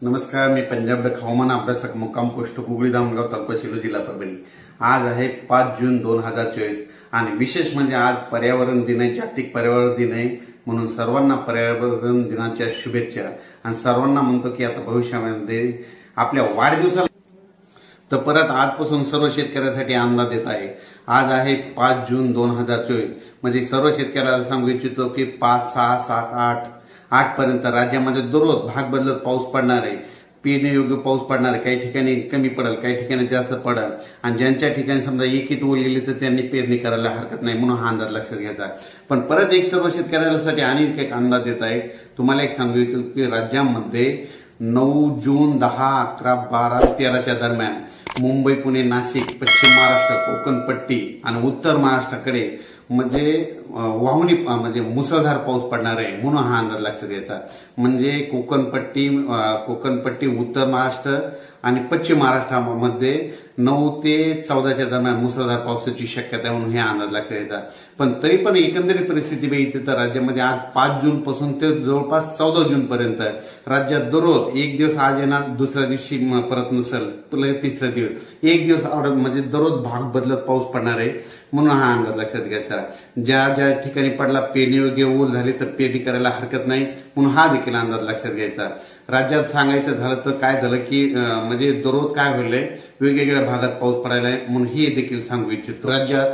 नमस्कार, मी पंजाब डक हवामान अभ्यासक मुक्काम पोस्ट कुगळी दामगाव तालुका शिलो जिल्हा परभणी। आज आहे 5 जून 2024 आणि विशेष म्हणजे आज पर्यावरण दिन आहे, जागतिक पर्यावरण दिन आहे। म्हणून सर्वांना पर्यावरण दिनाच्या शुभेच्छा आणि सर्वांना म्हणतो की आता भविष्यामध्ये आपल्या वाढदिवसाला तर परत आजपासून सर्व शेतकऱ्यांसाठी अंदाज देत आहे। आज आहे 5 जून 2024 म्हणजे सर्व शेतकऱ्याला सांगू इच्छितो की 5, 6, 7, 8 पर्यंत राज्यामध्ये दररोज भाग बदलत पाऊस पडणार आहे। पेरण्यायोग्य पाऊस पडणार आहे, काही ठिकाणी कमी पडेल, काही ठिकाणी जास्त पडेल आणि ज्यांच्या ठिकाणी समजा एकीत ओल गेली तर त्यांनी पेरणी करायला हरकत नाही, म्हणून हा अंदाज लक्षात घ्यायचा। पण परत एक सर्व शेतकऱ्यांसाठी आणि एक अंदाज देत आहे। तुम्हाला एक सांगू इच्छितो की राज्यामध्ये 9 जून 10, 11, 12, 13च्या दरम्यान मुंबई, पुणे, नाशिक, पश्चिम महाराष्ट्र, कोकण पट्टी आणि उत्तर महाराष्ट्राकडे म्हणजे वाहुनी म्हणजे मुसळधार पाऊस पडणार आहे, म्हणून हा अंदाज लक्षात घ्यायचा। म्हणजे कोकण पट्टी, उत्तर महाराष्ट्र आणि पश्चिम महाराष्ट्रामध्ये 9 ते 14च्या दरम्यान मुसळधार पावसाची शक्यता आहे, म्हणून हे अंदाज लक्षात घ्यायचा। पण तरी पण एकंदरीत परिस्थिती बघितली तर राज्यामध्ये आज 5 जून पासून ते जवळपास 14 जून पर्यंत राज्यात दररोज एक दिवस आज येणार, दुसऱ्या दिवशी परत नसेल, तिसऱ्या दिवस एक दिवस म्हणजे दररोज भाग बदलत पाऊस पडणार आहे, म्हणून हा अंदाज लक्षात घ्यायचा। ज्या ज्या ठिकाणी पडला पेरणी ओल झाली तर पेरणी करायला हरकत नाही, म्हणून हा देखील अंदाज लक्षात घ्यायचा। राज्यात सांगायचं झालं तर काय झालं की म्हणजे दररोज काय होईल, वेगवेगळ्या भागात पाऊस पडायला आहे, म्हणून हे देखील सांगू इच्छितो। राज्यात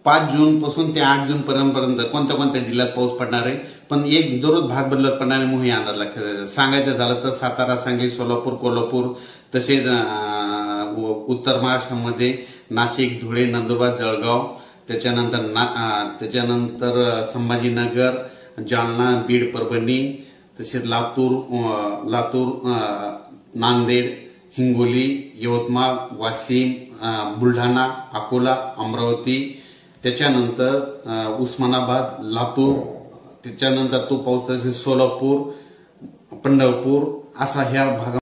5 जून पासून ते 8 जून पर्यंत कोणत्या कोणत्या जिल्ह्यात पाऊस पडणार आहे, पण एक दररोज भाग बदलत पडणार आहे, म्हणून हे अंदाज लक्षात घ्यायचा। सांगायचं झालं तर सातारा, सांगली, सोलापूर, कोल्हापूर, तसेच उत्तर महाराष्ट्रामध्ये नाशिक, धुळे, नंदुरबार, जळगाव, त्याच्यानंतर संभाजीनगर, जालना, बीड, परभणी, तसेच लातूर, नांदेड, हिंगोली, यवतमाळ, वाशिम, बुलढाणा, अकोला, अमरावती, त्याच्यानंतर उस्मानाबाद, लातूर, त्याच्यानंतर तो पाऊस तसेच सोलापूर, पंढरपूर असा ह्या भागात